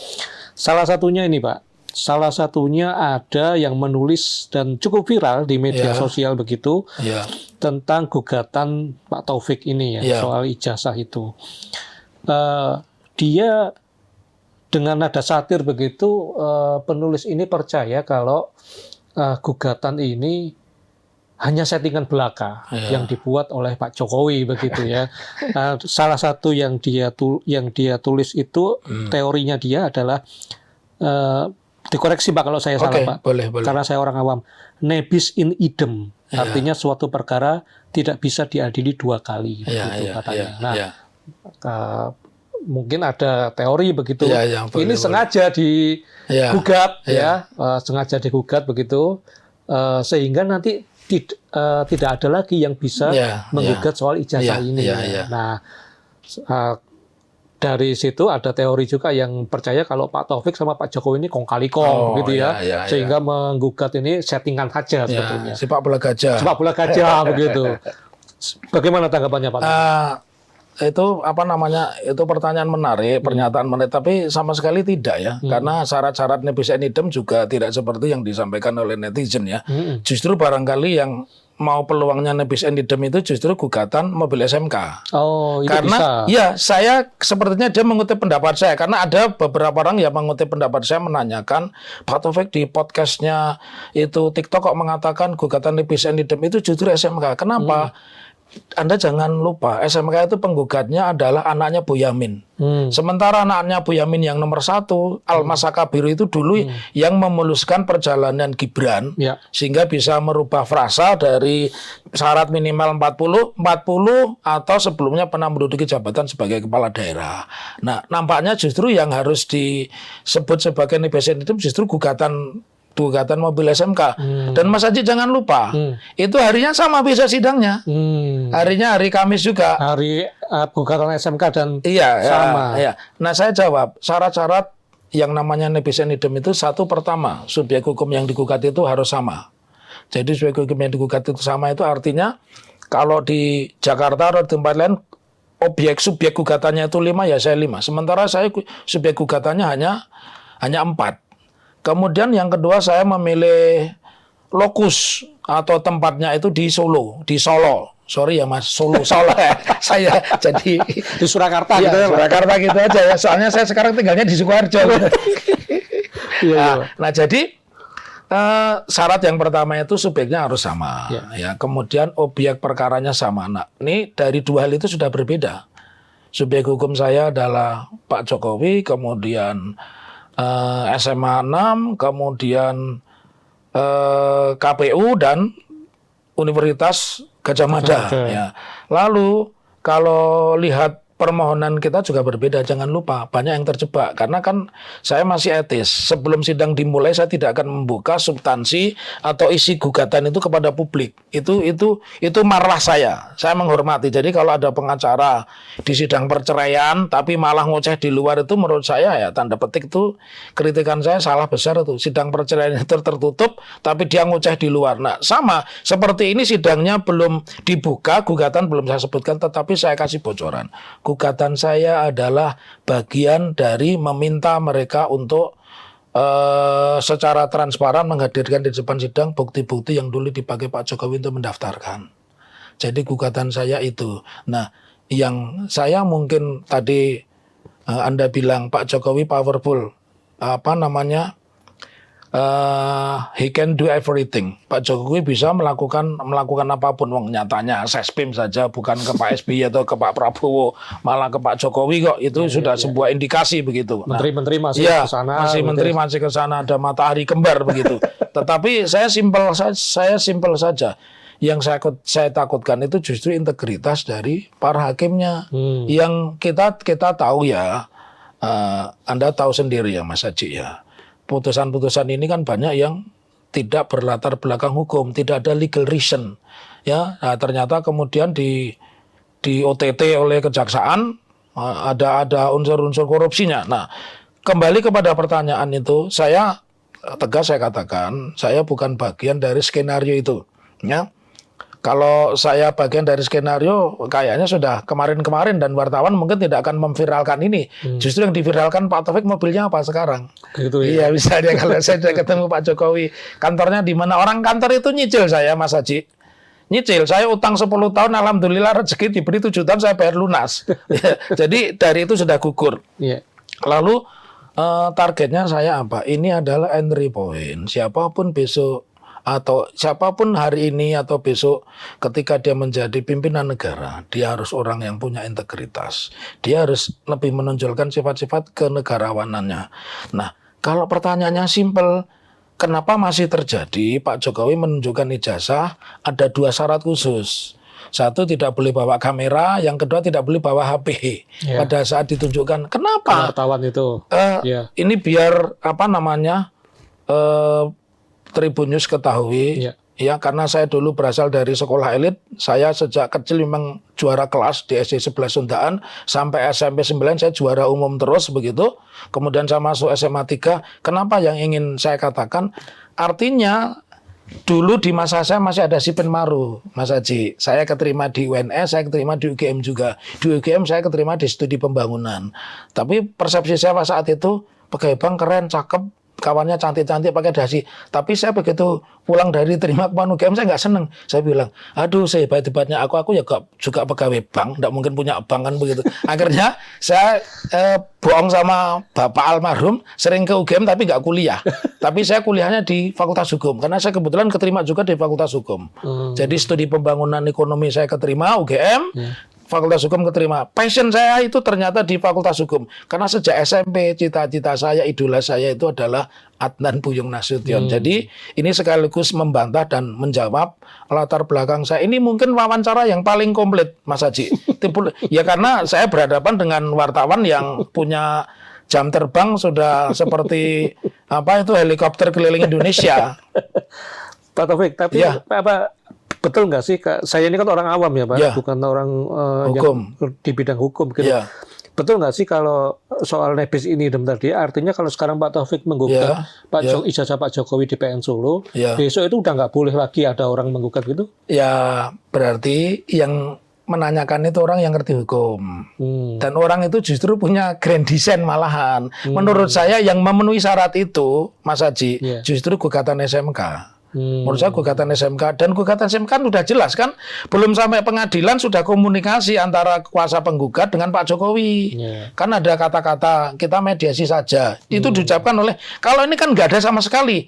Salah satunya ini Pak. Salah satunya ada yang menulis dan cukup viral di media sosial begitu tentang gugatan Pak Taufik ini soal ijazah itu. Dia dengan nada satir begitu, penulis ini percaya kalau gugatan ini hanya settingan belaka yang dibuat oleh Pak Jokowi begitu ya. Salah satu yang dia tulis itu teorinya dia adalah dikoreksi Pak kalau saya salah Pak.
Boleh.
Karena saya orang awam. Nebis in idem. Artinya suatu perkara tidak bisa diadili 2 kali. Begitu katanya. Mungkin ada teori begitu. Ini sengaja digugat sengaja digugat begitu. Sehingga nanti tidak ada lagi yang bisa menggugat soal ijazah ini. Nah, dari situ ada teori juga yang percaya kalau Pak Taufik sama Pak Jokowi ini kong kali kong gitu ya. Sehingga menggugat ini settingan saja sebetulnya.
Sepak bola gajah
begitu. Bagaimana tanggapannya Pak?
Itu itu pertanyaan menarik, pernyataan menarik, tapi sama sekali tidak ya. Karena syarat-syarat nebis in idem juga tidak seperti yang disampaikan oleh netizen ya. Justru barangkali yang mau peluangnya nebis in idem itu justru gugatan mobil SMK.
Oh, itu
karena
bisa.
Saya sepertinya dia mengutip pendapat saya karena ada beberapa orang yang mengutip pendapat saya menanyakan Pak Taufik di podcastnya itu TikTok kok mengatakan gugatan nebis in idem itu justru SMK. Kenapa? Anda jangan lupa SMK itu penggugatnya adalah anaknya Boyamin. Sementara anaknya Boyamin yang nomor 1 Almas Sakabiru itu dulu yang memuluskan perjalanan Gibran sehingga bisa merubah frasa dari syarat minimal 40 atau sebelumnya pernah menduduki jabatan sebagai kepala daerah. Nah, nampaknya justru yang harus disebut sebagai nebis in idem justru gugatan mobil SMK. Dan Mas Haji jangan lupa, itu harinya sama bisa sidangnya. Harinya hari Kamis juga.
Hari gugatan SMK dan
sama. Nah, saya jawab, syarat-syarat yang namanya nebis in idem itu pertama, subjek hukum yang digugat itu harus sama. Jadi subjek hukum yang digugat itu sama itu artinya kalau di Jakarta atau di tempat lain subjek gugatannya itu 5 ya saya 5. Sementara saya subjek gugatannya hanya 4. Kemudian yang kedua saya memilih lokus atau tempatnya itu di Solo. Sorry ya Mas, Solo. Saya jadi
di Surakarta gitu ya.
Surakarta gitu aja ya. Soalnya saya sekarang tinggalnya di Sukoharjo.
Nah,
jadi Syarat yang pertama itu subjeknya harus sama, ya. Kemudian objek perkaranya sama. Nah, ini dari dua hal itu sudah berbeda. Subjek hukum saya adalah Pak Jokowi, kemudian SMA 6, kemudian KPU dan Universitas Gadjah Mada. Ya. Lalu kalau lihat permohonan kita juga berbeda, jangan lupa banyak yang terjebak karena kan saya masih etis. Sebelum sidang dimulai saya tidak akan membuka substansi atau isi gugatan itu kepada publik. Itu marwah saya. Saya menghormati. Jadi kalau ada pengacara di sidang perceraian tapi malah ngoceh di luar itu menurut saya ya tanda petik itu kritikan saya salah besar itu. Sidang perceraian itu tertutup tapi dia ngoceh di luar. Nah, sama seperti ini sidangnya belum dibuka, gugatan belum saya sebutkan tetapi saya kasih bocoran. Gugatan saya adalah bagian dari meminta mereka untuk secara transparan menghadirkan di depan sidang bukti-bukti yang dulu dipakai Pak Jokowi untuk mendaftarkan. Jadi gugatan saya itu. Nah, yang saya mungkin tadi Anda bilang Pak Jokowi powerful, he can do everything. Pak Jokowi bisa melakukan apapun. Wong nyatanya Sespim saja bukan ke Pak SBY atau ke Pak Prabowo, malah ke Pak Jokowi kok. Itu sudah sebuah indikasi begitu.
Menteri-menteri masih ke sana.
Masih ke sana, ada matahari kembar begitu. Tetapi saya simpel saja. Yang saya takutkan itu justru integritas dari para hakimnya. Yang kita tahu ya, Anda tahu sendiri ya Mas Haji ya. Putusan-putusan ini kan banyak yang tidak berlatar belakang hukum, tidak ada legal reason, ya. Nah, ternyata kemudian di OTT oleh kejaksaan ada unsur-unsur korupsinya. Nah, kembali kepada pertanyaan itu, saya tegas saya katakan, saya bukan bagian dari skenario itu, ya. Kalau saya bagian dari skenario, kayaknya sudah kemarin-kemarin dan wartawan mungkin tidak akan memviralkan ini. Justru yang diviralkan Pak Taufik mobilnya apa sekarang?
Gitu ya.
Iya, misalnya kalau saya ketemu Pak Jokowi, kantornya di mana? Orang kantor itu nyicil saya, Mas Haji. Nyicil, saya utang 10 tahun, alhamdulillah rezeki diberi 7 tahun saya bayar lunas. Jadi dari itu sudah gugur. Lalu targetnya saya apa? Ini adalah entry point. Siapapun besok atau siapapun hari ini atau besok ketika dia menjadi pimpinan negara, dia harus orang yang punya integritas. Dia harus lebih menonjolkan sifat-sifat kenegarawanannya. Nah, kalau pertanyaannya simpel, kenapa masih terjadi Pak Jokowi menunjukkan ijazah ada 2 syarat khusus. Satu, tidak boleh bawa kamera, yang kedua tidak boleh bawa HP pada saat ditunjukkan. Kenapa?
Wartawan itu.
Ini biar Tribun News ketahui, ya karena saya dulu berasal dari sekolah elit, saya sejak kecil memang juara kelas di SD 11 Sundaan, sampai SMP 9 saya juara umum terus begitu, kemudian saya masuk SMA 3, kenapa yang ingin saya katakan, artinya dulu di masa saya masih ada Sipen Maru, Mas Haji, saya keterima di UNS, saya keterima di UGM juga, di UGM saya keterima di studi pembangunan, tapi persepsi saya saat itu, pegawai bank keren, cakep, kawannya cantik-cantik pakai dasi. Tapi saya begitu pulang dari terima kemana UGM saya nggak seneng. Saya bilang, aduh sehebat-hebatnya aku ya juga pegawai bank, nggak mungkin punya bank kan begitu. Akhirnya saya bohong sama bapak almarhum, sering ke UGM tapi nggak kuliah. Tapi saya kuliahnya di Fakultas Hukum karena saya kebetulan keterima juga di Fakultas Hukum. Jadi studi pembangunan ekonomi saya keterima UGM. Fakultas Hukum keterima. Passion saya itu ternyata di Fakultas Hukum. Karena sejak SMP cita-cita saya, idola saya itu adalah Adnan Buyung Nasution. Jadi ini sekaligus membantah dan menjawab latar belakang saya. Ini mungkin wawancara yang paling komplit, Mas Haji. Ya karena saya berhadapan dengan wartawan yang punya jam terbang sudah seperti helikopter keliling Indonesia.
Pak Taufik, tapi betul nggak sih, saya ini kan orang awam ya Pak, bukan orang yang di bidang hukum gitu. Betul nggak sih kalau soal nebis ini tadi, artinya kalau sekarang Pak Taufik menggugat ijazah Pak Jokowi di PN Solo, besok itu udah nggak boleh lagi ada orang menggugat gitu? Ya berarti yang menanyakan itu orang yang ngerti hukum. Dan orang itu justru punya grand design malahan. Menurut saya yang memenuhi syarat itu, Mas Haji, justru gugatan SMK.
Menurut saya gugatan SMK, dan gugatan SMK kan sudah jelas kan, belum sampai pengadilan sudah komunikasi antara kuasa penggugat dengan Pak Jokowi. Kan ada kata-kata kita mediasi saja. Itu diucapkan oleh, kalau ini kan nggak ada sama sekali.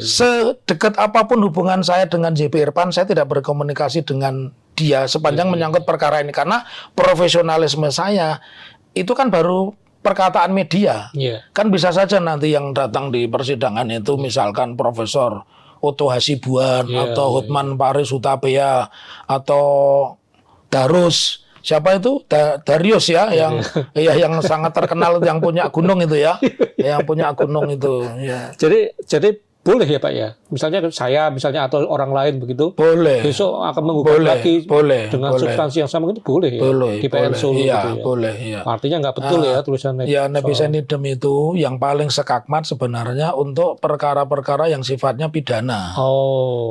Sedekat apapun hubungan saya dengan JP Irfan, saya tidak berkomunikasi dengan dia sepanjang menyangkut perkara ini, karena profesionalisme saya itu kan baru perkataan media. Kan bisa saja nanti yang datang di persidangan itu misalkan Profesor Otto Hasibuan atau Hotman Paris Hutapea atau Darus, siapa itu, Darius ya, yang sangat terkenal, yang punya gunung itu ya, yang punya gunung itu.
Jadi boleh ya Pak ya, misalnya saya atau orang lain begitu,
boleh.
Besok akan menggugat lagi dengan substansi yang sama, itu boleh ya, di PN Solo gitu ya.
Boleh.
Artinya nggak betul ya tulisannya.
Ya, nevisenidem itu yang paling sekakmat sebenarnya untuk perkara-perkara yang sifatnya pidana.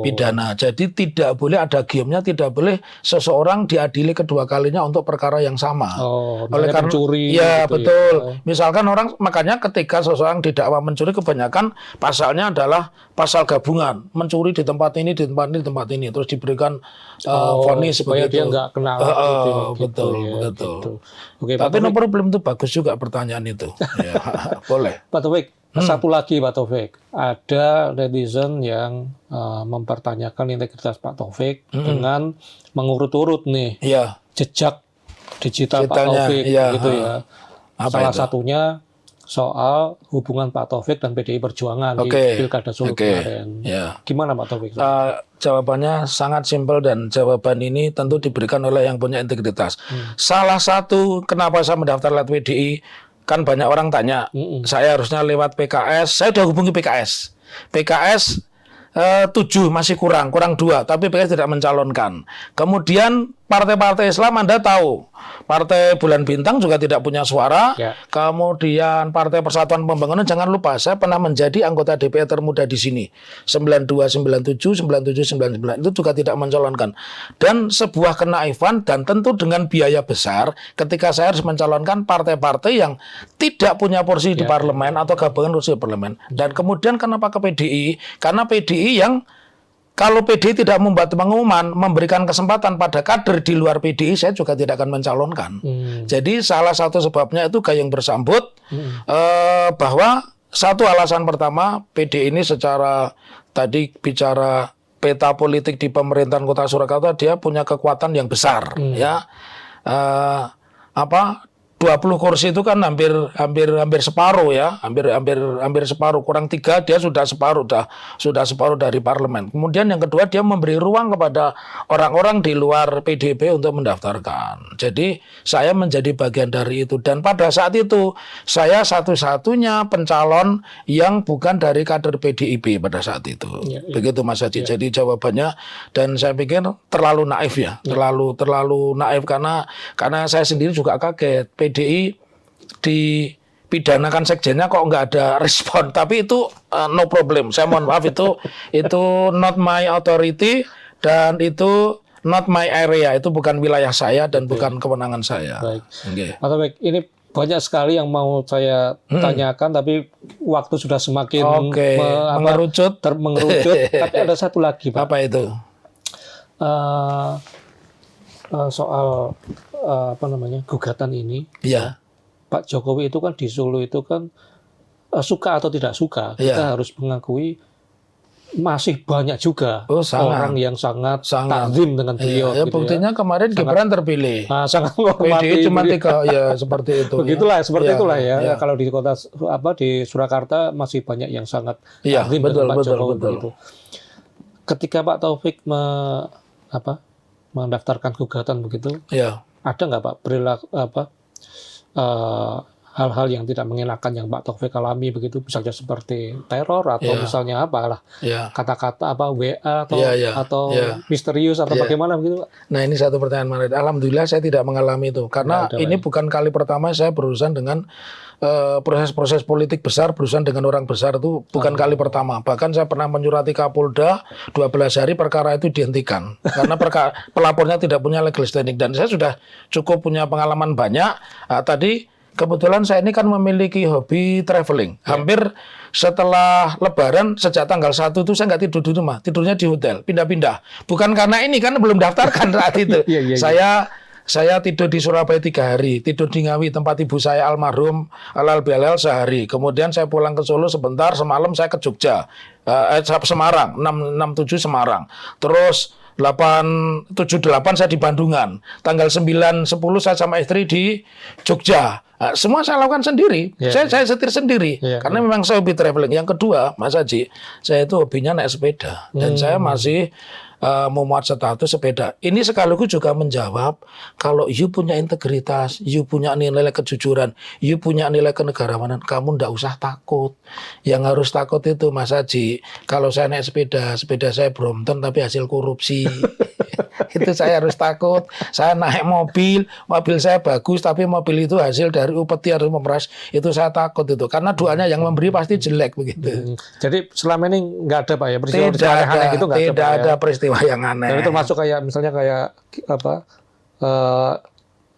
Pidana. Jadi tidak boleh ada giumnya, tidak boleh seseorang diadili kedua kalinya untuk perkara yang sama.
Oleh karena mencuri.
Ya gitu betul. Ya. Misalkan orang, makanya ketika seseorang didakwa mencuri, kebanyakan pasalnya adalah pasal gabungan, mencuri di tempat ini, di tempat ini, di tempat ini, terus diberikan vonis
supaya dia nggak kenal.
Betul. Oke, tapi no problem, itu bagus juga pertanyaan itu. Ya, boleh.
Pak Taufik, satu lagi Pak Taufik, ada netizen yang mempertanyakan integritas Pak Taufik dengan mengurut-urut nih jejak digital Pak Taufik, gitu ya. Salah satunya soal hubungan Pak Taufik dan PDI Perjuangan di Pilkada Solo kemarin. Gimana Pak Taufik?
Jawabannya sangat simpel, dan jawaban ini tentu diberikan oleh yang punya integritas. Salah satu kenapa saya mendaftar lewat PDI, kan banyak orang tanya, saya harusnya lewat PKS, saya sudah hubungi PKS. PKS 7 masih kurang 2, tapi PKS tidak mencalonkan. Kemudian partai-partai Islam Anda tahu, Partai Bulan Bintang juga tidak punya suara. Kemudian Partai Persatuan Pembangunan, jangan lupa saya pernah menjadi anggota DPR termuda di sini. 92, 97, 97, 99 itu juga tidak mencalonkan. Dan sebuah kenaifan, dan tentu dengan biaya besar ketika saya harus mencalonkan partai-partai yang tidak punya porsi di parlemen atau gabungan kursi parlemen. Dan kemudian kenapa ke PDI? Karena PDI yang kalau PDI tidak membuat pengumuman, memberikan kesempatan pada kader di luar PDI, saya juga tidak akan mencalonkan. Jadi salah satu sebabnya itu gayung bersambut, bahwa satu alasan pertama, PDI ini secara tadi bicara peta politik di pemerintahan Kota Surakarta, dia punya kekuatan yang besar, 20 kursi itu kan hampir separuh ya, hampir separuh, kurang 3 dia sudah separuh dari parlemen. Kemudian yang kedua, dia memberi ruang kepada orang-orang di luar PDIP untuk mendaftarkan. Jadi saya menjadi bagian dari itu, dan pada saat itu saya satu-satunya pencalon yang bukan dari kader PDIP pada saat itu. Begitu Mas Haji. Jadi jawabannya, dan saya pikir terlalu naif ya, terlalu naif, karena saya sendiri juga kaget. PDI dipidanakan sekjennya kok nggak ada respon, tapi itu no problem. Saya mohon maaf, itu not my authority, dan itu not my area, itu bukan wilayah saya dan bukan kewenangan saya.
Baik. Pak Taufik, ini banyak sekali yang mau saya tanyakan, tapi waktu sudah semakin mengerucut. Tapi ada satu lagi, Pak.
Apa itu?
Soal gugatan ini. Pak Jokowi itu kan di Solo itu kan suka atau tidak suka, kita harus mengakui masih banyak juga orang yang sangat takzim dengan beliau.
Gitu buktinya kemarin Gibran terpilih.
Sangat menghormati.
PDI cuma 3, ya seperti itu.
Begitulah, seperti itulah ya. Kalau di kota di Surakarta masih banyak yang sangat takzim dengan Pak Jokowi. Begitu. Ketika Pak Taufik mendaftarkan gugatan begitu, ada nggak Pak perilaku hal-hal yang tidak mengenakan yang Pak Taufik alami begitu, misalnya seperti teror atau misalnya kata-kata WA atau misterius atau bagaimana begitu Pak?
Nah, ini satu pertanyaan menarik. Alhamdulillah saya tidak mengalami itu, karena ini bukan kali pertama saya berurusan dengan proses-proses politik besar, berurusan dengan orang besar, itu bukan kali pertama. Bahkan saya pernah menyurati Kapolda 12 hari perkara itu dihentikan karena pelapornya tidak punya legal standing, dan saya sudah cukup punya pengalaman banyak. Tadi kebetulan saya ini kan memiliki hobi traveling. Hampir setelah Lebaran sejak tanggal 1 itu saya nggak tidur di rumah, tidurnya di hotel, pindah-pindah. Bukan karena ini kan belum daftarkan saat itu. Saya tidur di Surabaya 3 hari, tidur di Ngawi tempat ibu saya almarhum Alal Bialal sehari. Kemudian saya pulang ke Solo sebentar, semalam saya ke Jogja, Semarang, 678 Semarang. Terus 878 saya di Bandungan. Tanggal 9 10 saya sama istri di Jogja. Nah, semua saya lakukan sendiri. Saya setir sendiri. Karena memang saya hobi traveling. Yang kedua, Mas Haji, saya itu hobinya naik sepeda. Dan saya masih memuat status sepeda. Ini sekaligus juga menjawab kalau you punya integritas, you punya nilai kejujuran, you punya nilai kenegarawanan, kamu ndak usah takut. Yang harus takut itu Mas Haji, kalau saya naik sepeda, sepeda saya Brompton tapi hasil korupsi. Itu saya harus takut. Saya naik mobil saya bagus tapi mobil itu hasil dari upeti harus memeras, itu saya takut itu. Karena doanya yang memberi pasti jelek begitu.
Jadi selama ini nggak ada Pak ya peristiwa yang aneh gitu nggak ada.
Tidak ada peristiwa yang aneh.
Dan itu termasuk kayak misalnya kayak apa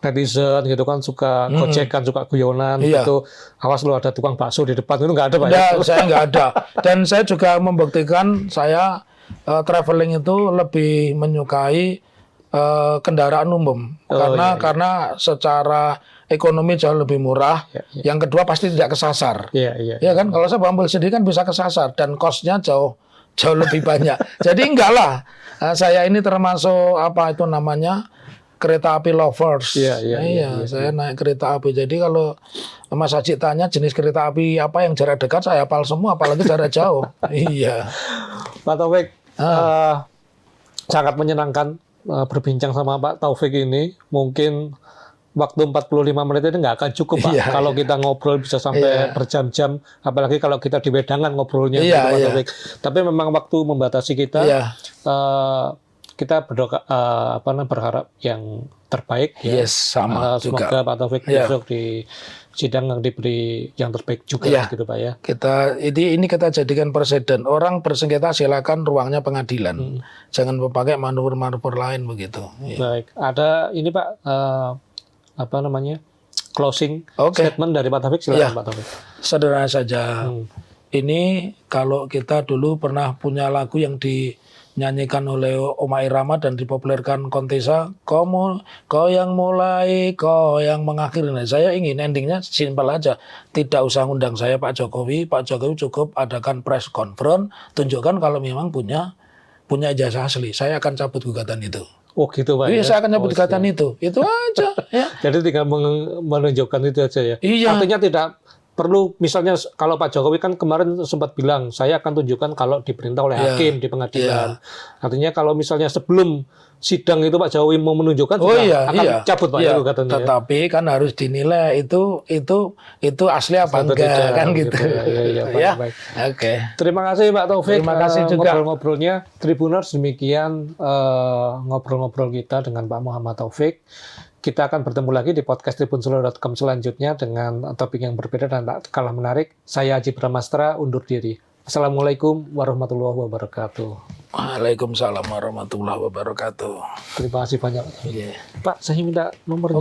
netizen gitu kan suka gojekan, suka guyonan gitu. Awas lu ada tukang bakso di depan, itu nggak ada Pak ya?
Saya nggak ada. Dan saya juga membuktikan saya traveling itu lebih menyukai kendaraan umum karena secara ekonomi jauh lebih murah. Yang kedua pasti tidak kesasar. Ya kan kalau saya ambil sendiri kan bisa kesasar dan cost-nya jauh lebih banyak. Jadi enggak lah. Saya ini termasuk apa itu namanya kereta api lovers. Saya naik kereta api. Jadi kalau Mas Haji tanya jenis kereta api apa yang jarak dekat, saya hafal semua, apalagi jarak jauh. Iya.
Pak Taufik, sangat menyenangkan berbincang sama Pak Taufik ini. Mungkin waktu 45 menit ini nggak akan cukup Pak. Kalau kita ngobrol bisa sampai berjam-jam, apalagi kalau kita di wedangan ngobrolnya gitu, Pak Taufik. Tapi memang waktu membatasi kita. Kita berdoa, berharap yang terbaik ya.
Sama
semoga
juga.
Pak Taufik besok di sidang yang diberi yang terbaik juga gitu Pak ya.
Ini kita jadikan presiden. Orang bersengketa silakan ruangnya pengadilan. Jangan memakai manuver-manuver lain begitu.
Baik, ada ini Pak closing statement dari Pak Taufik, silakan Pak Taufik.
Sederhana saja. Ini kalau kita dulu pernah punya lagu yang dinyanyikan oleh Oma Irama dan dipopulerkan Kontesa, kau yang mulai, kau yang mengakhiri. Nah, saya ingin endingnya simpel aja, tidak usah undang saya Pak Jokowi cukup adakan press conference, tunjukkan kalau memang punya ijazah asli, saya akan cabut gugatan itu.
Oh gitu Pak.
Iya, saya akan cabut gugatan itu aja. Ya.
Jadi tinggal menunjukkan itu aja ya. Artinya tidak perlu, misalnya kalau Pak Jokowi kan kemarin sempat bilang, saya akan tunjukkan kalau diperintah oleh hakim di pengadilan. Artinya kalau misalnya sebelum sidang itu Pak Jokowi mau menunjukkan, akan cabut Pak gugatannya.
Tetapi kan harus dinilai itu asli apa enggak kan gitu.
Baik. Oke. Terima kasih Pak Taufik.
Terima kasih juga
ngobrol-ngobrolnya. Tribuners, demikian ngobrol-ngobrol kita dengan Pak Muhammad Taufik. Kita akan bertemu lagi di podcast tribunsolo.com selanjutnya dengan topik yang berbeda dan tak kalah menarik. Saya Haji Bramastra, undur diri. Assalamualaikum warahmatullahi wabarakatuh.
Waalaikumsalam warahmatullahi wabarakatuh.
Terima kasih banyak. Pak, saya minta nomornya.